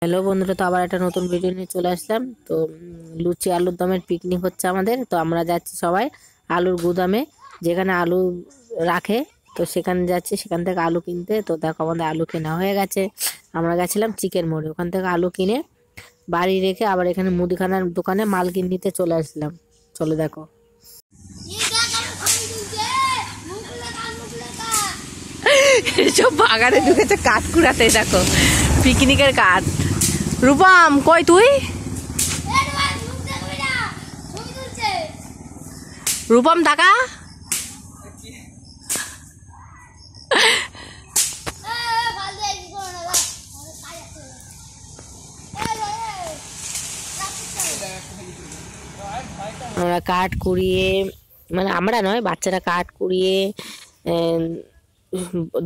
Hello বন্ধুরা, তো আবার একটা নতুন ভিডিও নিয়ে চলে আসলাম। তো লুচি আলুর দমের পিকনিক হচ্ছে আমাদের। তো আমরা যাচ্ছি সবাই আলুর গুদামে, যেখানে আলু রাখে। তো সেখানে যাচ্ছি, সেখান থেকে আলু কিনতে। তো দেখো আমাদের আলু কেনা হয়ে গেছে। আমরা গেছিলাম চিকেন মোড়ে, ওখান থেকে আলু কিনে বাড়ি রেখে আবার এখানে মুদিখানার দোকানে মাল কিনতে চলে আসলাম। চলো দেখো। সব বাগানে ঢুকেছে কাঠ কুড়াতে। দেখো পিকনিকের কাঠ। রূপম কই তুই? রূপম টাকা আমরা কাঠ কুড়িয়ে, মানে আমরা নয়, বাচ্চারা কাঠ কুড়িয়ে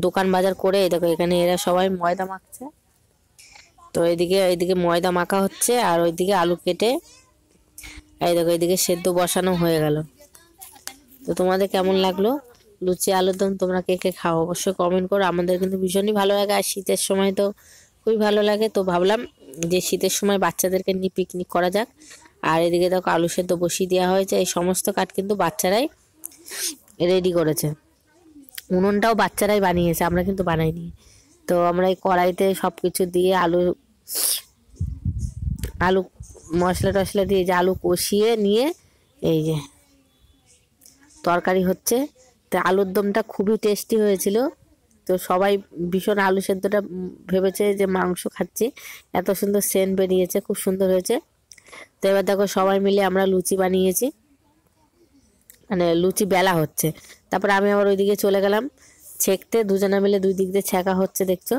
দোকান বাজার করে দেখো এখানে এরা সবাই ময়দা মাখছে। তো এইদিকে ময়দা মাখা হচ্ছে, আর ওইদিকে আলু কেটে এই দেখো এইদিকে সেদ্ধ বসানো হয়ে গেল। তো তোমাদের কেমন লাগলো লুচি আলুর দম? তোমরা কে কে খাও অবশ্যই কমেন্ট করো। আমাদের কিন্তু ভীষণই ভালো লাগে, আর শীতের সময় তো খুবই ভালো লাগে। তো ভাবলাম যে শীতের সময় বাচ্চাদেরকে নিয়ে পিকনিক করা যাক। আর এদিকে দেখো আলু সেদ্ধ বসিয়ে দেওয়া হয়েছে। এই সমস্ত কাঠ কিন্তু বাচ্চারাই রেডি করেছে। উনুনটাও বাচ্চারাই বানিয়েছে, আমরা কিন্তু বানাইনি। তো আমরা এই কড়াইতে সব কিছু দিয়ে আলু আলু মশলা টশলা দিয়ে যে আলু কষিয়ে নিয়ে এই যে তরকারি হচ্ছে। তো আলুর দমটা খুবই টেস্টি হয়েছিল। তো সবাই ভীষণ আলু সেদ্ধটা ভেবেছে যে মাংস খাচ্ছি, এত সুন্দর সেন্ট বেরিয়েছে, খুব সুন্দর হয়েছে। তো এবার দেখো সবাই মিলে আমরা লুচি বানিয়েছি, মানে লুচি বেলা হচ্ছে। তারপরে আমি আবার ওইদিকে চলে গেলাম ছেঁকতে। দুজনে মিলে দুই দিক দিয়ে ছেঁকা হচ্ছে, দেখছো।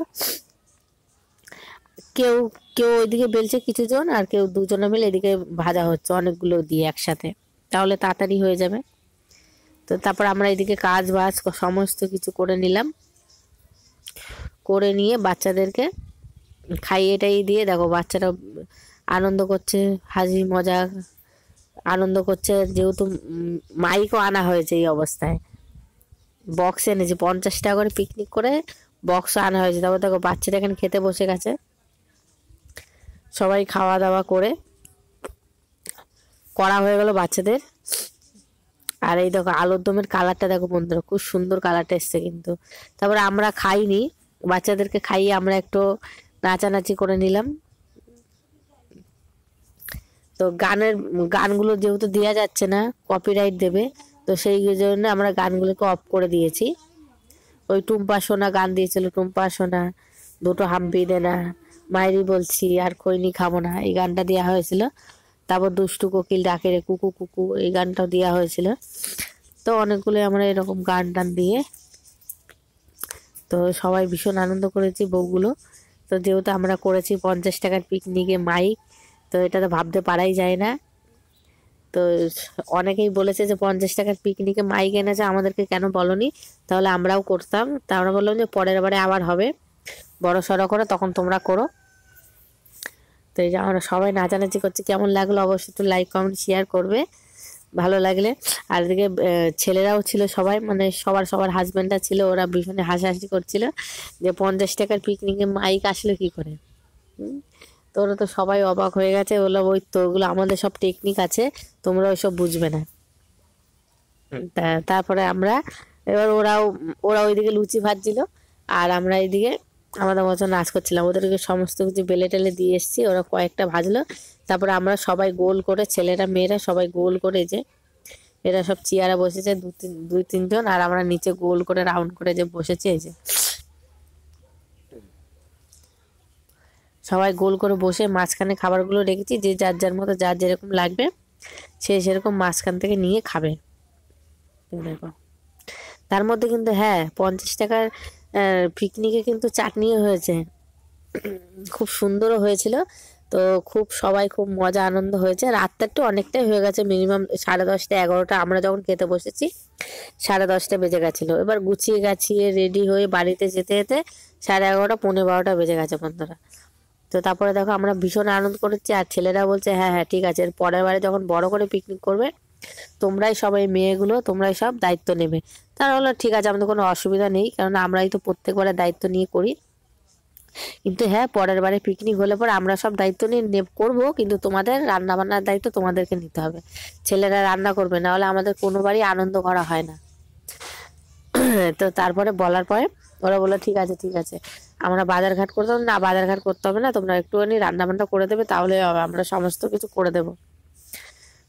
কেউ কেউ ওইদিকে বেলছে কিছু জন, আর কেউ দুজনে মিলে এদিকে ভাজা হচ্ছে অনেকগুলো দিয়ে একসাথে, তাহলে তাড়াতাড়ি হয়ে যাবে। তো তারপর আমরা এদিকে কাজ বাজ সমস্ত কিছু করে নিলাম, করে নিয়ে বাচ্চাদেরকে খাইয়ে টাইয়ে দিয়ে দেখো বাচ্চারা আনন্দ করছে, হাসি মজা আনন্দ করছে। যেহেতু মাইকও আনা হয়েছে, এই অবস্থায় বক্স এনেছে 50 টাকা করে পিকনিক করে, বক্স আনা হয়েছে। তারপর দেখো বাচ্চারা এখানে খেতে বসে গেছে, সবাই খাওয়া দাওয়া করে করা হয়ে গেল বাচ্চাদের। আর এই দেখো আলুর দমের কালারটা দেখো বন্ধুরা, খুব সুন্দর কালারটা এসছে কিন্তু। তারপরে আমরা খাইনি, বাচ্চাদেরকে খাইয়ে আমরা একটু নাচানাচি করে নিলাম। তো গানগুলো যেহেতু দেওয়া যাচ্ছে না, কপিরাইট দেবে, তো সেই জন্য আমরা গানগুলোকে অফ করে দিয়েছি। ওই টুম্পা সোনা গান দিয়েছিল, টুম্পা সোনা দুটো হাম্পি দেনা, মায়েরি বলছি আর খৈনি খাবো না, এই গানটা দেওয়া হয়েছিল। তারপর দুষ্টু কোকিল ডাকে রে কুকু কুকু, এই গানটাও দেওয়া হয়েছিল। তো অনেকগুলো আমরা এরকম গান টান দিয়ে তো সবাই ভীষণ আনন্দ করেছি বউগুলো। তো যেহেতু আমরা করেছি 50 টাকার পিকনিকে মাইক, তো এটা তো ভাবতে পারাই যায় না। তো অনেকেই বলেছে যে 50 টাকার পিকনিকে মাইক এনেছে, আমাদেরকে কেন বলনি, তাহলে আমরাও করতাম। তা আমরা বললাম যে পরের বারে আবার হবে বড় সড়ো করে, তখন তোমরা করো। তো এই যে আমরা সবাই নাচানাচি করছি। কেমন লাগলো অবশ্যই একটু লাইক কমেন্ট শেয়ার করবে ভালো লাগলে। আর এদিকে ছেলেরাও ছিল সবাই, মানে সবার হাজব্যান্ডরা ছিল, ওরা ভীষণ হাসাহাসি করছিল যে 50 টাকার পিকনিকে মাইক আসলো কি করে। তো ওরা তো সবাই অবাক হয়ে গেছে, বললো ওই তো ওগুলো আমাদের সব টেকনিক আছে, তোমরা ওইসব বুঝবে না। তারপরে আমরা এবার ওরা ওইদিকে লুচি ভাজছিল, আর আমরা এইদিকে আমাদের মতো নাচ করছিলাম। ওদেরকে সমস্ত কিছু বেলে টেলে দিয়ে এসেছি, ওরা কয়েকটা ভাজলো। তারপরে আমরা সবাই গোল করে, ছেলেরা মেয়েরা সবাই গোল করে, যে এরা সব চেয়ারে বসেছে দুই তিনজন, আর আমরা নিচে গোল করে রাউন্ড করে যে বসেছি, এই যে সবাই গোল করে বসে মাঝখানে খাবারগুলো রেখেছি, যে যার যার মতো যার যেরকম লাগবে সে সেরকম মাঝখান থেকে নিয়ে খাবে। দেখো তার মধ্যে কিন্তু হ্যাঁ 50 টাকার পিকনিকে কিন্তু চাটনিও হয়েছে, খুব সুন্দরও হয়েছিল। তো সবাই খুব মজা আনন্দ হয়েছে। রাতটা একটু অনেকটাই হয়ে গেছে, মিনিমাম 10:30 11টা, আমরা যখন খেতে বসেছি 10:30 বেজে গেছিলো। এবার গুছিয়ে গাছিয়ে রেডি হয়ে বাড়িতে যেতে যেতে 11:30 পৌনে 12টা বেজে গেছে বন্ধুরা। তো তারপরে দেখো আমরা ভীষণ আনন্দ করেছি, আর ছেলেরা বলছে হ্যাঁ হ্যাঁ ঠিক আছে, এর পরের বারে যখন বড় করে পিকনিক করবে তোমরাই সবাই মেয়েগুলো তোমরাই সব দায়িত্ব নেবে। তারা বললো ঠিক আছে, আমাদের কোনো অসুবিধা নেই, কারণ আমরাই তো প্রত্যেকবারে দায়িত্ব নিয়ে করি। কিন্তু হ্যাঁ, পরের বারে পিকনিক হলে পরে আমরা সব দায়িত্ব নিয়ে করবো, কিন্তু তোমাদের রান্না বান্নার দায়িত্ব তোমাদেরকে নিতে হবে। ছেলেরা রান্না করবে, না হলে আমাদের কোনোবারই আনন্দ করা হয় না। তো তারপরে বলার পরে ওরা বললো ঠিক আছে ঠিক আছে, আমরা বাজার ঘাট করতে হবে না, বাজার ঘাট করতে হবে না, তোমরা একটুখানি রান্না বান্না করে দেবে তাহলে হবে, আমরা সমস্ত কিছু করে দেবো,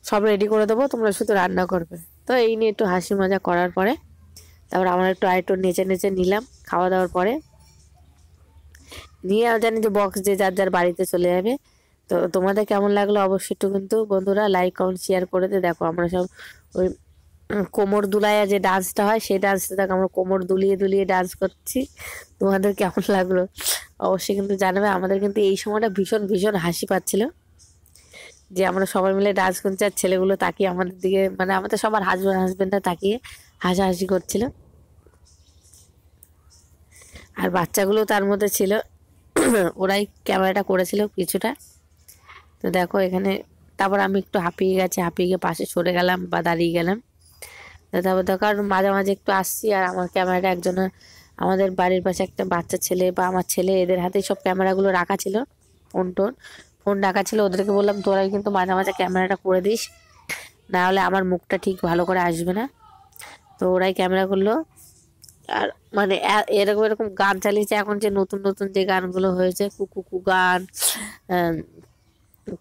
সব রেডি করে দেবো, তোমরা শুধু রান্না করবে। তো এই নিয়ে একটু হাসি মজা করার পরে তারপর আমরা আরেকটু নেচে নেচে নিলাম খাওয়া দাওয়ার পরে। নিয়ে জানি যে বক্স যে যার যার বাড়িতে চলে যাবে। তো তোমাদের কেমন লাগলো অবশ্যই একটু কিন্তু বন্ধুরা লাইক কমেন্ট শেয়ার করে দে। দেখো আমরা সব ওই কোমর দুলাইয়া যে ডান্সটা হয় সেই ডান্সটা দেখো আমরা কোমর দুলিয়ে দুলিয়ে ডান্স করছি। তোমাদের কেমন লাগলো অবশ্যই কিন্তু জানাবে। আমাদের কিন্তু এই সময়টা ভীষণ ভীষণ হাসি পাচ্ছিল যে আমরা সবাই মিলে ডান্স করছি আর ছেলেগুলো তাকিয়ে আমাদের দিকে, মানে আমাদের সবার হাজবেন্ডরা তাকিয়ে হাসাহাসি করছিল, আর বাচ্চাগুলো তার মধ্যে ছিল। ওরাই ক্যামেরাটা করেছিল কিছুটা। তো দেখো এখানে তারপর আমি একটু হাঁপিয়ে গেছি, হাঁপিয়ে গিয়ে পাশে সরে গেলাম বা দাঁড়িয়ে গেলাম। তো তারপর দেখো আর মাঝে মাঝে একটু আসছি, আর আমার ক্যামেরাটা একজনের, আমাদের বাড়ির পাশে একটা বাচ্চা ছেলে বা আমার ছেলে, এদের হাতে সব ক্যামেরাগুলো রাখা ছিল, ফোন রাখা ছিল। ওদেরকে বললাম তোরাই কিন্তু মাঝে মাঝে ক্যামেরাটা করে দিস, না হলে আমার মুখটা ঠিক ভালো করে আসবে না। তো ওরাই ক্যামেরা করলো। আর মানে এরকম এরকম গান চালিয়েছে এখন, যে নতুন নতুন যে গানগুলো হয়েছে, কুকু গান,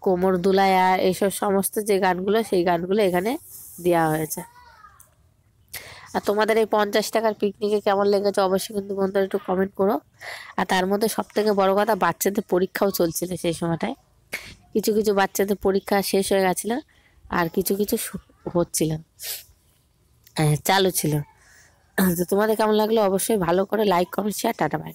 কোমর দুলায়া, এইসব সমস্ত যে গানগুলো সেই গানগুলো এখানে দেওয়া হয়েছে। আর তোমাদের এই 50 টাকার পিকনিকে কেমন লেগেছে অবশ্যই কিন্তু বন্ধুরা একটু কমেন্ট করো। আর তার মধ্যে সব থেকে বড় কথা, বাচ্চাদের পরীক্ষাও চলছিল সেই সময়টায়। কিছু কিছু বাচ্চাদের পরীক্ষা শেষ হয়ে গেছিল, আর কিছু কিছু হচ্ছিল, চালু ছিল। তো তোমাদের কেমন লাগলো অবশ্যই ভালো করে like comment share, tata bye.